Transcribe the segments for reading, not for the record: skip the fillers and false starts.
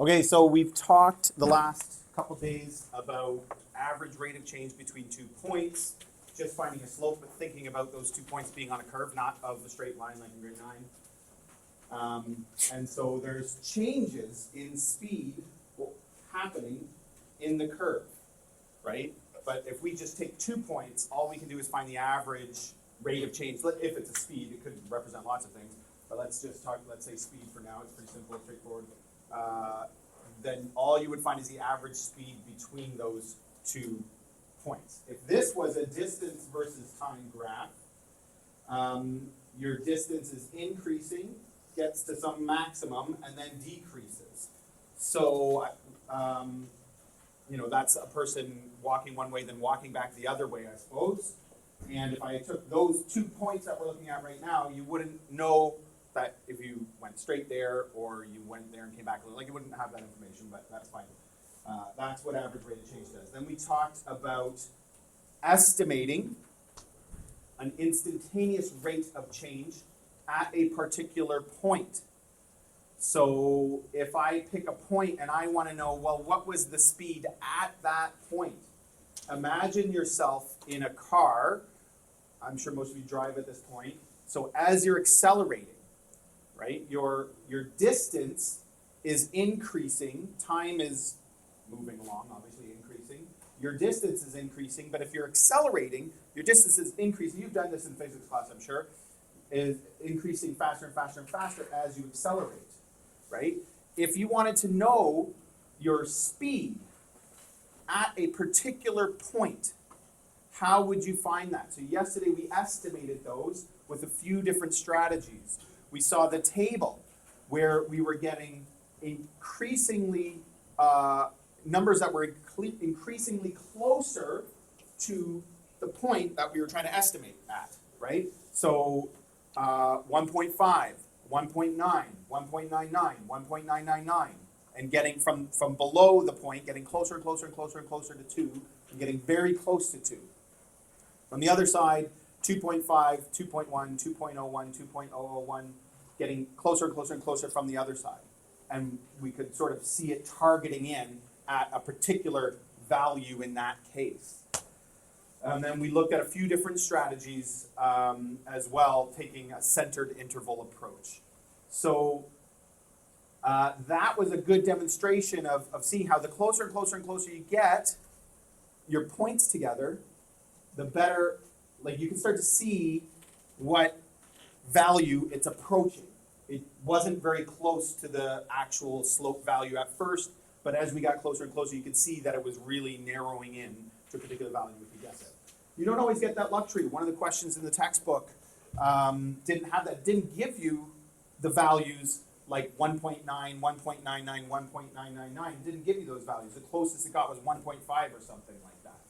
Okay, so we've talked the last couple days about average rate of change between 2 points, just finding a slope, but thinking about those 2 points being on a curve, not of the straight line like in grade 9. And so there's changes in speed happening in the curve, right? But if we just take 2 points, all we can do is find the average rate of change. If it's a speed, it could represent lots of things, but let's just talk, let's say speed for now. It's pretty simple, straightforward. Then all you would find is the average speed between those 2 points. If this was a distance versus time graph, your distance is increasing, gets to some maximum, and then decreases. So, that's a person walking one way, then walking back the other way, I suppose. And if I took those 2 points that we're looking at right now, you wouldn't know that if you went straight there or you went there and came back, like you wouldn't have that information, but that's fine. That's what average rate of change does. Then we talked about estimating an instantaneous rate of change at a particular point. So if I pick a point and I want to know, well, what was the speed at that point? Imagine yourself in a car. I'm sure most of you drive at this point. So as you're accelerating, right, your distance is increasing. Time is moving along, obviously increasing. Your distance is increasing, but if you're accelerating, your distance is increasing. You've done this in physics class, I'm sure. Is increasing faster and faster and faster as you accelerate, right? If you wanted to know your speed at a particular point, how would you find that? So yesterday we estimated those with a few different strategies. We saw the table where we were getting increasingly numbers that were increasingly closer to the point that we were trying to estimate at, right? So 1.5, 1.9, 1.99, 1.999, and getting from below the point, getting closer and closer and closer and closer to 2, and getting very close to 2. From the other side, 2.5, 2.1, 2.01, 2.001, getting closer and closer and closer from the other side. And we could sort of see it targeting in at a particular value in that case. And then we looked at a few different strategies as well, taking a centered interval approach. So that was a good demonstration of seeing how the closer and closer and closer you get your points together, the better, like you can start to see what value it's approaching. It wasn't very close to the actual slope value at first, but as we got closer and closer, you could see that it was really narrowing in to a particular value if you guess it. You don't always get that luxury. One of the questions in the textbook didn't have that, didn't give you the values like 1.9, 1.99, 1.999. It didn't give you those values. The closest it got was 1.5 or something like that,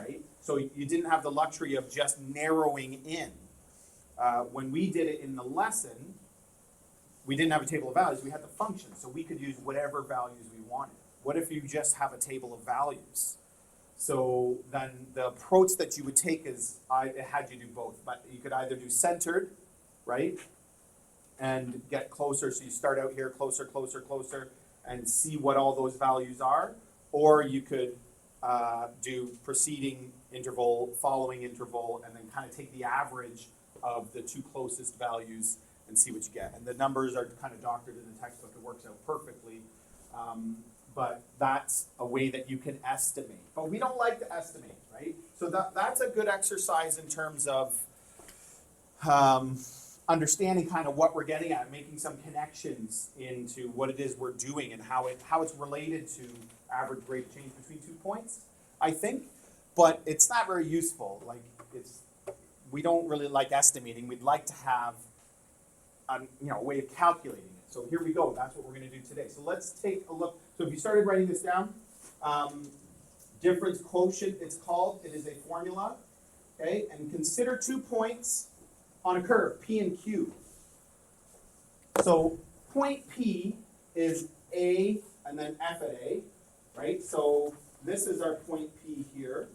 right? So you didn't have the luxury of just narrowing in. When we did it in the lesson, we didn't have a table of values. We had the function, so we could use whatever values we wanted. What if you just have a table of values? So then the approach that you would take is, it had you do both, but you could either do centered, right, and get closer. So you start out here, closer, closer, closer, and see what all those values are, or you could do preceding interval, following interval, and then kind of take the average of the 2 closest values and see what you get. And the numbers are kind of doctored in the textbook. It works out perfectly. But that's a way that you can estimate. But we don't like to estimate, right? So that's a good exercise in terms of understanding kind of what we're getting at, making some connections into what it is we're doing and how it's related to average rate of change between 2 points, I think. But it's not very useful. Like we don't really like estimating. We'd like to have a way of calculating it. So here we go. That's what we're going to do today. So let's take a look. So if you started writing this down, difference quotient, it's called. It is a formula. Okay, and consider 2 points on a curve, P and Q. So point P is A and then F at A, right? So this is our point P here,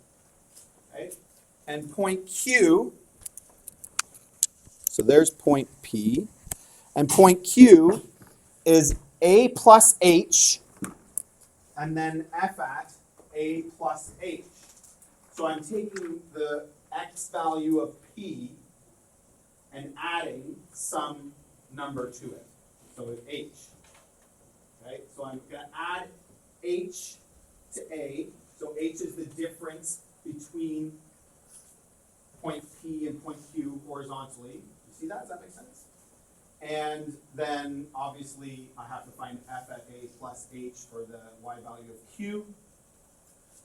okay? And point Q, so there's point P, and point Q is A plus H and then f at a plus h. So I'm taking the x value of p and adding some number to it. So it's h. Okay, so I'm going to add h to a. So h is the difference between point P and point Q horizontally. You see that? Does that make sense? And then obviously I have to find f at a plus h for the y value of q.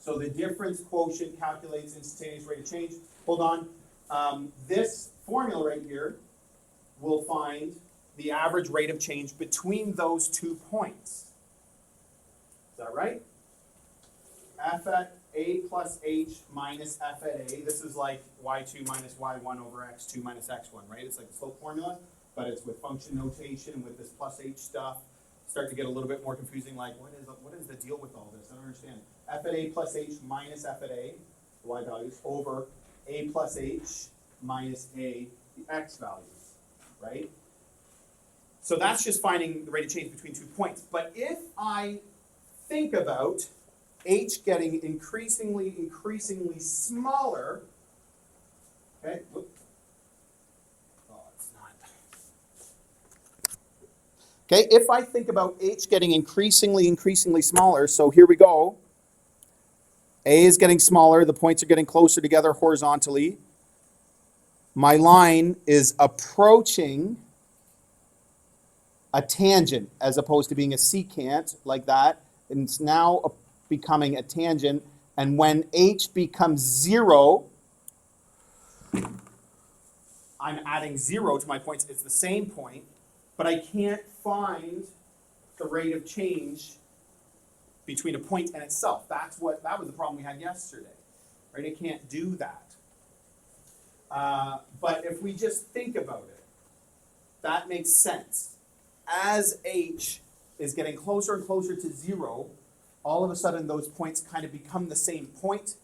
So the difference quotient calculates instantaneous rate of change. Hold on. This formula right here will find the average rate of change between those 2 points. Is that right? F at a plus h minus f at a. This is like y2 minus y1 over x2 minus x1, right? It's like the slope formula, but it's with function notation, with this plus h stuff. Start to get a little bit more confusing, like what is the deal with all this? I don't understand. F at a plus h minus f at a, the y values, over a plus h minus a, the x values, right? So that's just finding the rate of change between 2 points. But if I think about h getting increasingly smaller, okay, whoop. Oh, it's not. Okay, if I think about h getting increasingly smaller, so here we go. A is getting smaller, the points are getting closer together horizontally. My line is approaching a tangent as opposed to being a secant like that. And it's now becoming a tangent. And when h becomes 0, I'm adding 0 to my points. It's the same point, but I can't find the rate of change between a point and itself. That was the problem we had yesterday, right? It can't do that. But if we just think about it, that makes sense. As h is getting closer and closer to 0, all of a sudden those points kind of become the same point,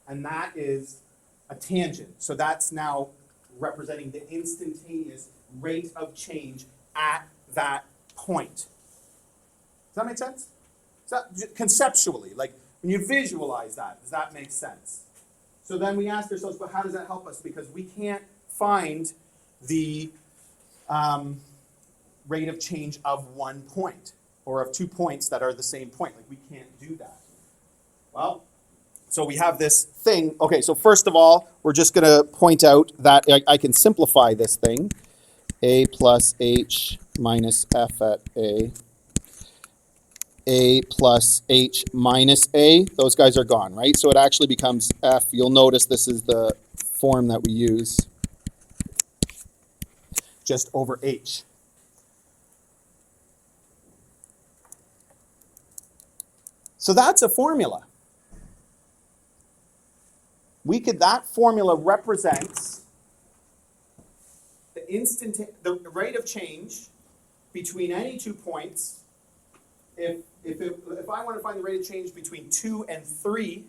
and that is a tangent. So that's now representing the instantaneous rate of change at that point. Does that make sense? Conceptually, like when you visualize that, does that make sense? So then we ask ourselves, well, how does that help us? Because we can't find the rate of change of 1 point or of 2 points that are the same point. Like we can't do that. Well, so we have this thing. Okay, so first of all, we're just going to point out that I can simplify this thing. A plus h minus f at a plus h minus a. Those guys are gone, right? So it actually becomes f. You'll notice this is the form that we use. Just over h. So that's a formula. That formula represents the rate of change between any 2 points. If I want to find the rate of change between 2 and 3,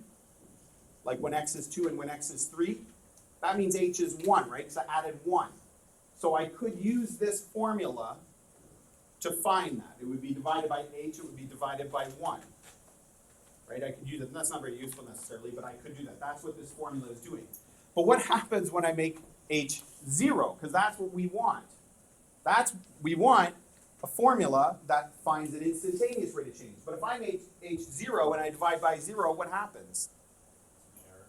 like when x is 2 and when x is 3, that means h is 1, right? Because I added 1. So I could use this formula to find that. It would be divided by h, it would be divided by 1. Right? I could use it. That's not very useful necessarily, but I could do that. That's what this formula is doing. But what happens when I make h 0? Because that's what we want. We want a formula that finds an instantaneous rate of change. But if I make h 0 and I divide by 0, what happens? Error.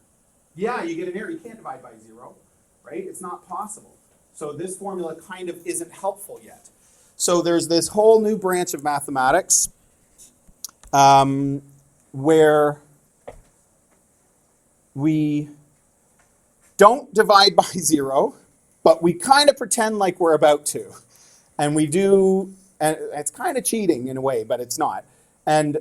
Yeah, you get an error. You can't divide by 0, right? It's not possible. So this formula kind of isn't helpful yet. So there's this whole new branch of mathematics where we don't divide by 0, but we kind of pretend like we're about to. And we do, and it's kind of cheating in a way, but it's not. And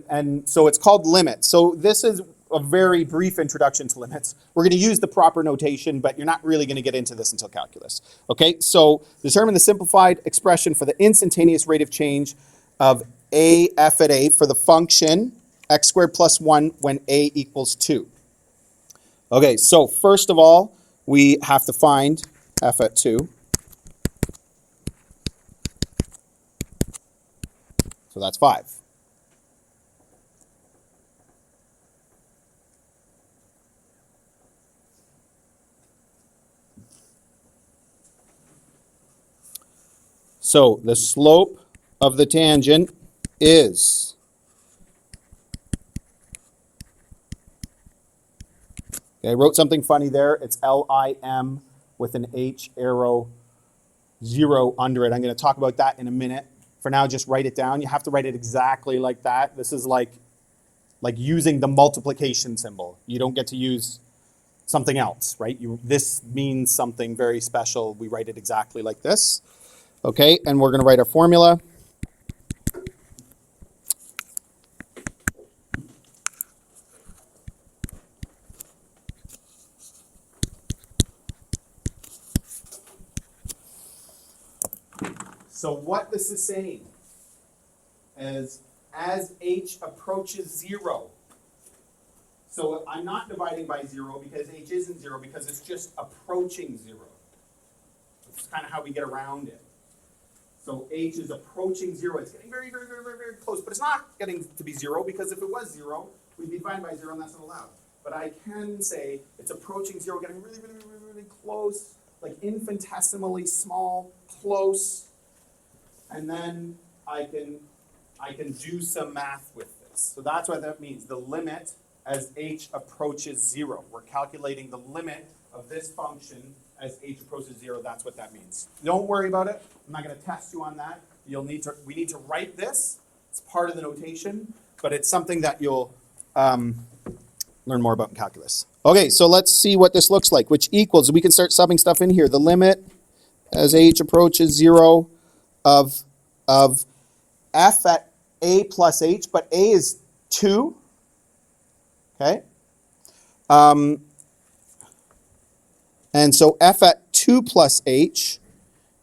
so it's called limits. So this is a very brief introduction to limits. We're going to use the proper notation, but you're not really going to get into this until calculus. Okay, so determine the simplified expression for the instantaneous rate of change of a f at a for the function x squared plus 1 when a equals 2. Okay, so first of all, we have to find f at 2. So that's 5. So the slope of the tangent is okay, I wrote something funny there. It's LIM with an H arrow 0 under it. I'm going to talk about that in a minute. For now, just write it down. You have to write it exactly like that. This is like using the multiplication symbol. You don't get to use something else, right? This means something very special. We write it exactly like this. Okay, and we're going to write our formula. So what this is saying is as h approaches 0, so I'm not dividing by 0 because h isn't 0 because it's just approaching 0. That's kind of how we get around it. So h is approaching 0. It's getting very, very, very, very, very close, but it's not getting to be 0 because if it was 0, we'd be dividing by 0 and that's not allowed. But I can say it's approaching 0, getting really, really, really, really close, like infinitesimally small, close. And then I can do some math with this. So that's what that means. The limit as h approaches 0. We're calculating the limit of this function as h approaches 0. That's what that means. Don't worry about it. I'm not going to test you on that. We need to write this. It's part of the notation, but it's something that you'll learn more about in calculus. Okay, so let's see what this looks like, which equals, we can start subbing stuff in here. The limit as h approaches 0 of f at a plus h, but a is 2, okay? And so f at 2 plus h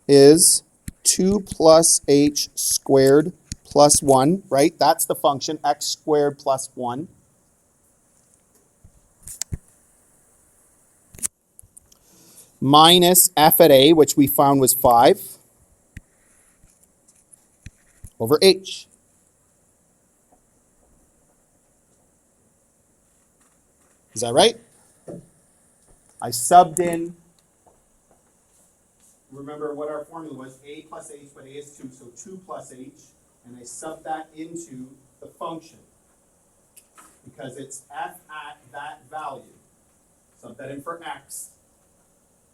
is 2 plus h squared plus 1, right? That's the function, x squared plus 1. Minus f at a, which we found was 5, over h. Is that right? I subbed in, remember what our formula was, a plus h, but a is 2, so 2 plus h, and I subbed that into the function because it's f at that value. Sub that in for x.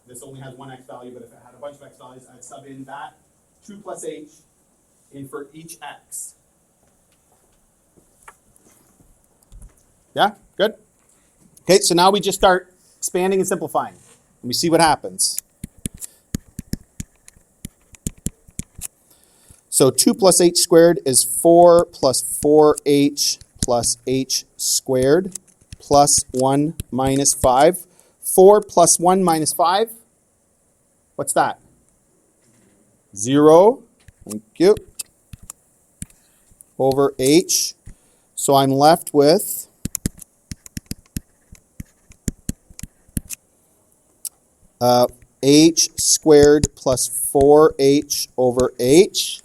This only has one x value, but if it had a bunch of x values, I'd sub in that 2 plus h in for each x. Yeah, good? Okay, so now we just start expanding and simplifying. And we see what happens. So 2 plus h squared is 4 plus 4h plus h squared plus 1 minus 5. 4 plus 1 minus 5, what's that? 0. Thank you. Over h. So I'm left with h squared plus 4h over h.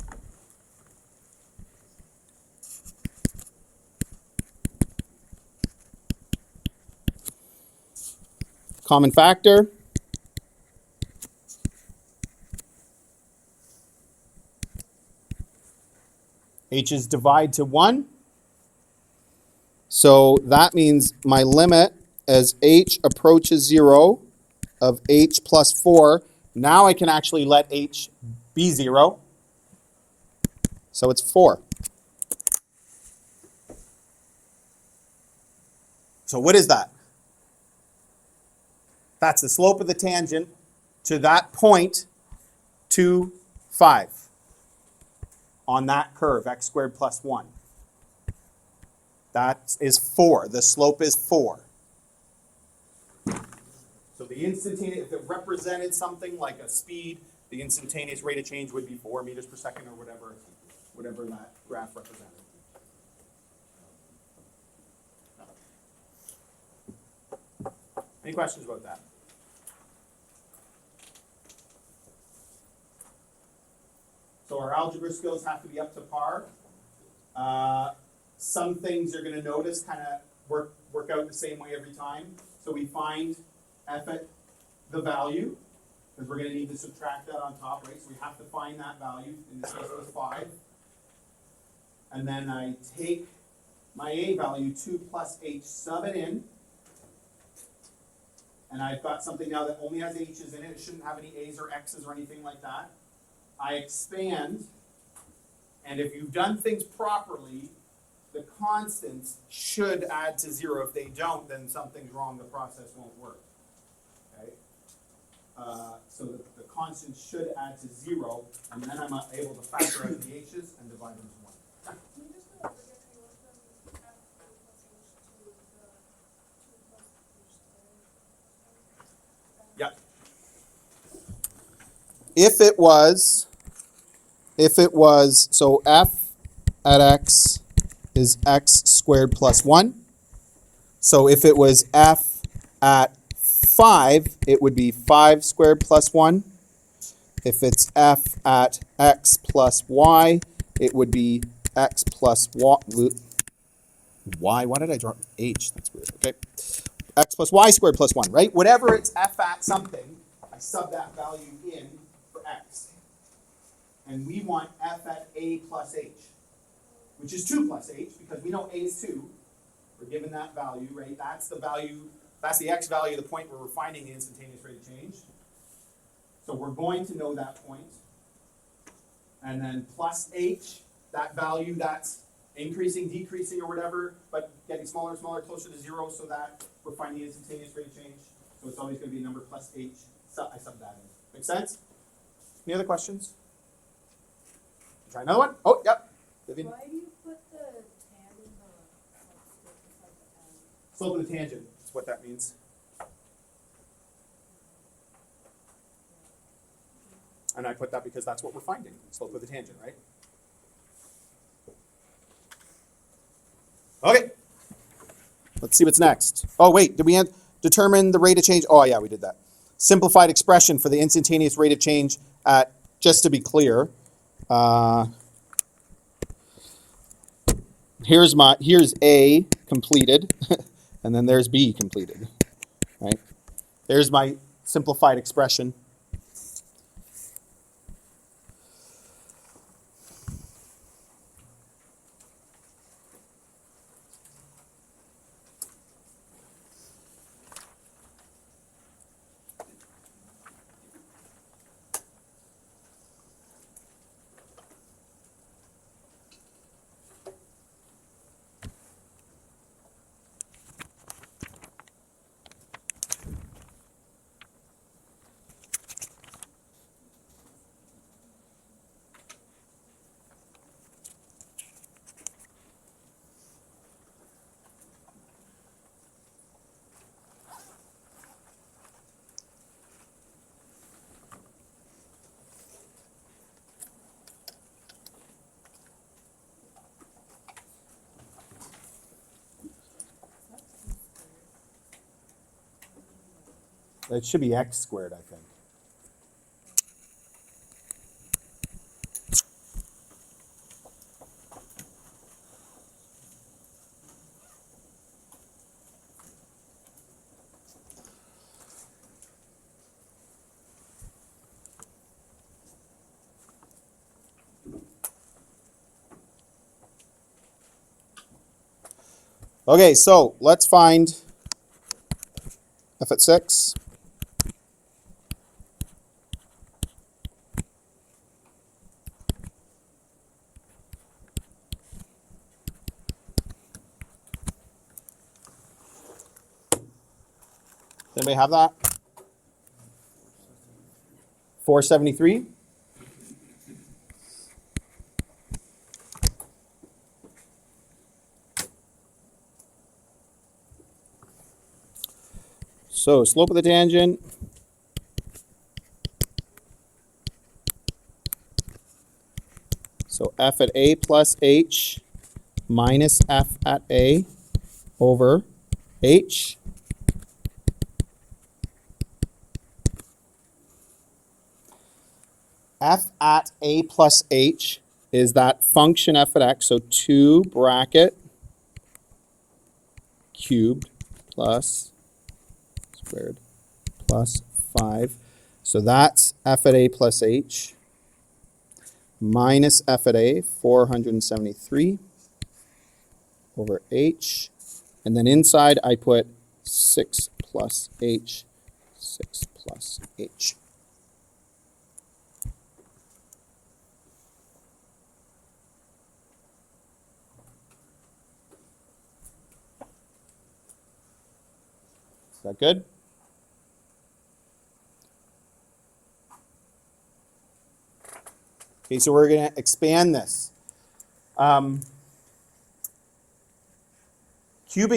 Common factor. H's divide to 1. So that means my limit as h approaches 0 of h plus 4. Now I can actually let h be 0. So it's 4. So what is that? That's the slope of the tangent to that point, 2, 5. On that curve, x squared plus 1. That is 4. The slope is 4. So the instantaneous, if it represented something like a speed, the instantaneous rate of change would be 4 meters per second or whatever that graph represented. Any questions about that? So our algebra skills have to be up to par. Some things you're going to notice kind of work out the same way every time. So we find f at the value, because we're going to need to subtract that on top, right? So we have to find that value. In this case, it was 5. And then I take my a value, 2 plus h, sub it in. And I've got something now that only has h's in it. It shouldn't have any a's or x's or anything like that. I expand. And if you've done things properly, the constants should add to 0. If they don't, then something's wrong. The process won't work. Okay? So the constants should add to 0, and then I'm able to factor out the h's and divide them to 1. Can you just go over again how you went from f plus h to the 2 plus h squared? Yep. If it was, so f at x is x squared plus 1. So if it was f at 5, it would be 5 squared plus 1. If it's f at x plus y, it would be x plus y. Why did I draw h? That's weird. Okay. X plus y squared plus 1, right? Whatever it's f at something, I sub that value in for x. And we want f at a plus h, which is 2 plus h, because we know a is 2. We're given that value, right? That's the value, that's the x value of the point where we're finding the instantaneous rate of change. So we're going to know that point. And then plus h, that value that's increasing, decreasing, or whatever, but getting smaller and smaller, closer to 0, so that we're finding the instantaneous rate of change. So it's always going to be a number plus h. So I sub that in. Make sense? Any other questions? Try another one? Oh, yep. Vivian? Why do you put the tan in the subscript beside the n? Slope of the tangent is what that means. And I put that because that's what we're finding. Slope of the tangent, right? Okay. Let's see what's next. Oh, wait, did we determine the rate of change? Oh, yeah, we did that. Simplified expression for the instantaneous rate of change at, just to be clear, here's A completed, and then there's B completed, right? There's my simplified expression. It should be x squared, I think. Okay, so let's find f at 6. Anybody have that? 473? So slope of the tangent so f at a plus h minus f at a over h. F at a plus h is that function f at x, so 2 bracket cubed plus squared plus 5. So that's f at a plus h minus f at a, 473 over h. And then inside I put 6 plus h, 6 plus h. Is that good? Okay, so we're going to expand this. Cubing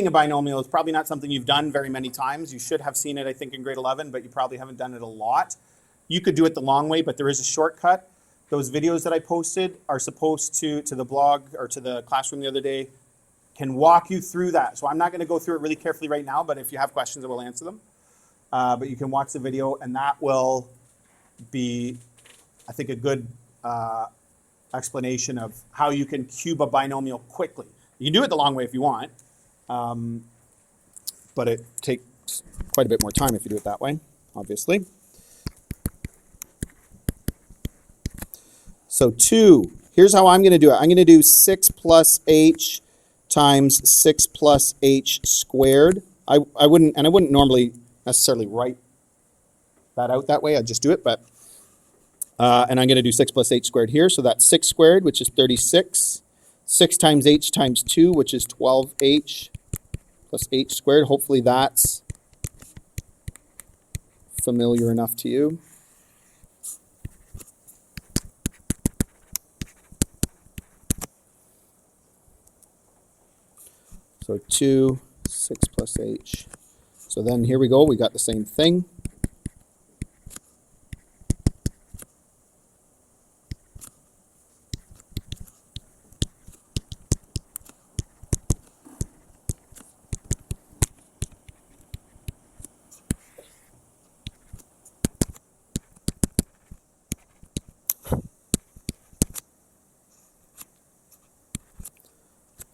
a binomial is probably not something you've done very many times. You should have seen it, I think, in grade 11, but you probably haven't done it a lot. You could do it the long way, but there is a shortcut. Those videos that I posted are supposed to the blog or to the classroom the other day, can walk you through that. So I'm not going to go through it really carefully right now, but if you have questions, I will answer them. But you can watch the video, and that will be, I think, a good explanation of how you can cube a binomial quickly. You can do it the long way if you want, but it takes quite a bit more time if you do it that way, obviously. So 2, here's how I'm going to do it. I'm going to do 6 plus h times 6 plus h squared. I wouldn't normally necessarily write that out that way. I'd just do it, but and I'm going to do 6 plus h squared here. So that's 6 squared, which is 36. 6 times h times 2, which is 12h plus h squared. Hopefully that's familiar enough to you. So 2, 6 plus h. So then here we go. We got the same thing.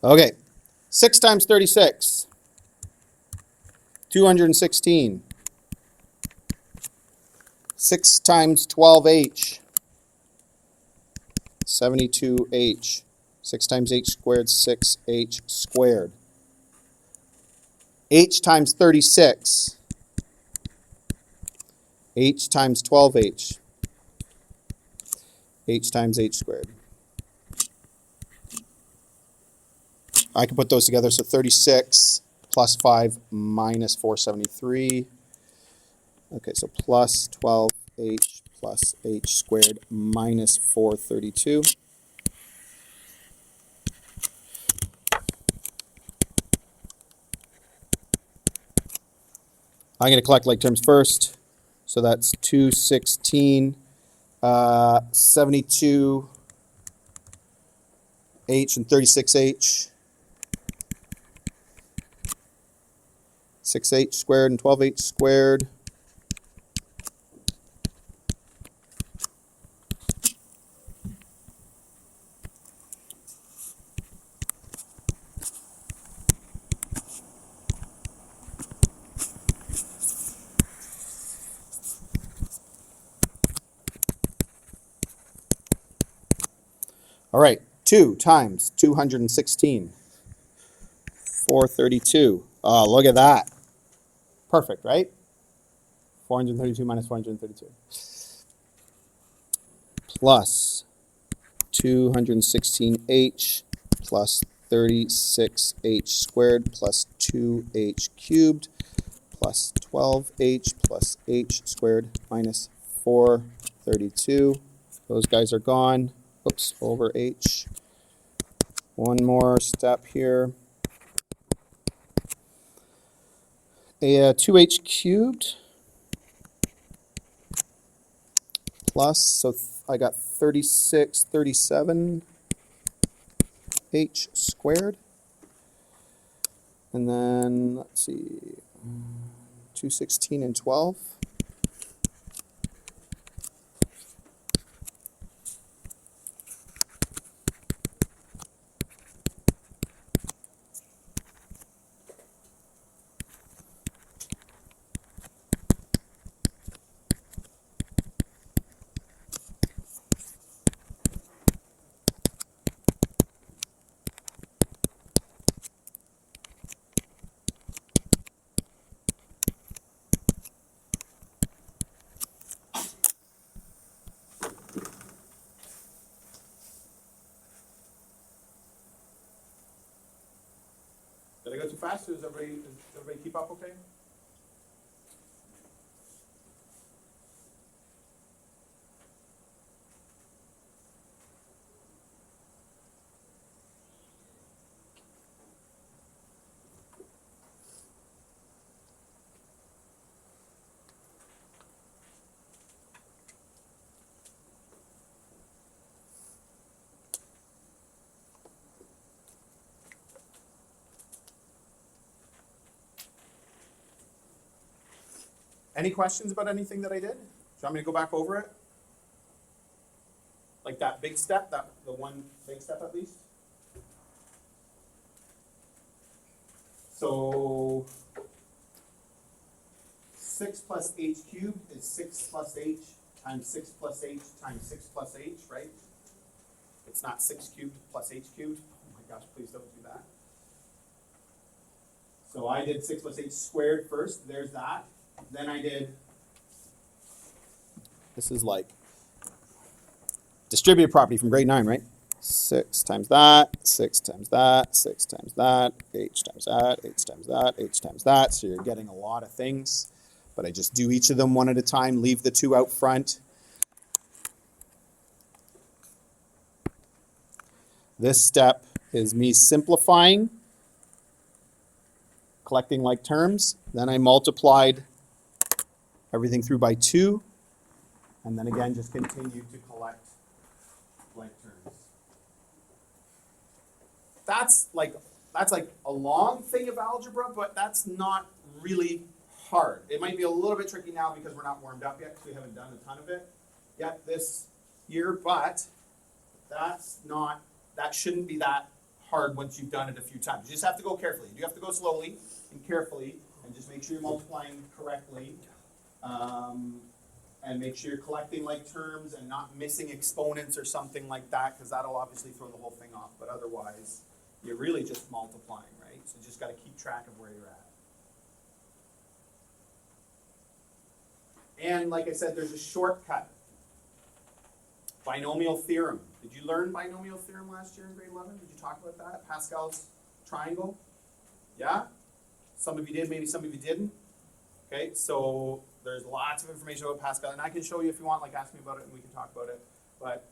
Okay, 6 times 36, 216. 6 times 12h, 72h. 6 times h squared, 6h squared. H times 36, h times 12h, h times h squared. I can put those together, so 36 plus 5 minus 473. Okay, so plus 12h plus h squared minus 432. I'm going to collect like terms first. So that's 216, 72h and 36h. 6h squared and 12h squared. All right, 2 times 216, 432. Oh, look at that. Perfect, right? 432 minus 432. Plus 216h plus 36h squared plus 2h cubed plus 12h plus h squared minus 432. Those guys are gone. Oops, over h. One more step here. 2h cubed plus, so I got 36, 37 h squared. And then, let's see, 216 and 12. fast? Does everybody keep up okay? Any questions about anything that I did? Do you want me to go back over it? Like that big step, the one big step at least? So 6 plus h cubed is 6 plus h times 6 plus h times 6 plus h, right? It's not 6 cubed plus h cubed. Oh my gosh, please don't do that. So I did 6 plus h squared first. There's that. Then I did, This is like distributive property from grade 9, right? 6 times that, 6 times that, 6 times that, h times that, h times that, h times that. So you're getting a lot of things. But I just do each of them one at a time, leave the 2 out front. This step is me simplifying, collecting like terms. Then I multiplied everything through by 2. And then again, just continue to collect like terms. That's like a long thing of algebra, but that's not really hard. It might be a little bit tricky now because we're not warmed up yet, because we haven't done a ton of it yet this year, but that shouldn't be that hard once you've done it a few times. You just have to go carefully. You have to go slowly and carefully, and just make sure you're multiplying correctly, and make sure you're collecting like terms and not missing exponents or something like that, because that'll obviously throw the whole thing off. But otherwise, you're really just multiplying, right? So you just got to keep track of where you're at. And like I said, there's a shortcut. Binomial theorem. Did you learn binomial theorem last year in grade 11? Did you talk about that? Pascal's triangle? Yeah? Some of you did, maybe some of you didn't. Okay, so there's lots of information about Pascal, and I can show you if you want, like ask me about it and we can talk about it. But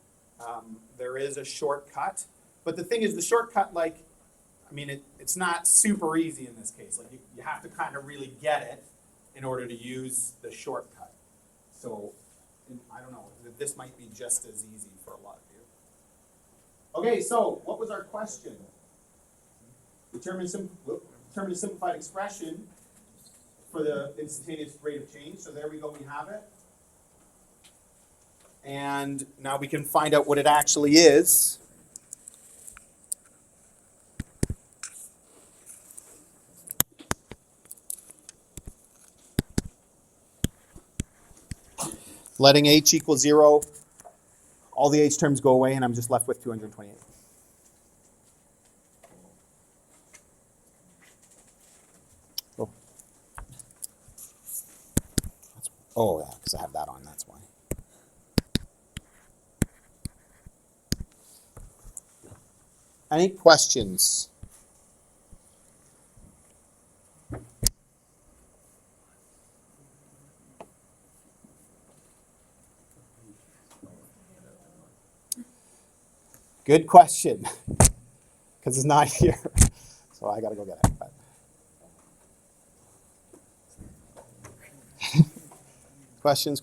there is a shortcut. But the thing is, the shortcut, like, I mean, it's not super easy in this case. Like, you have to kind of really get it in order to use the shortcut. So, I don't know, this might be just as easy for a lot of you. Okay, so what was our question? Determine a simplified expression for the instantaneous rate of change. So there we go, we have it. And now we can find out what it actually is. Letting h equal 0, all the h terms go away, and I'm just left with 228. Oh, yeah, because I have that on, that's why. Any questions? Good question, because it's not here, so I got to go get it. But. Questions?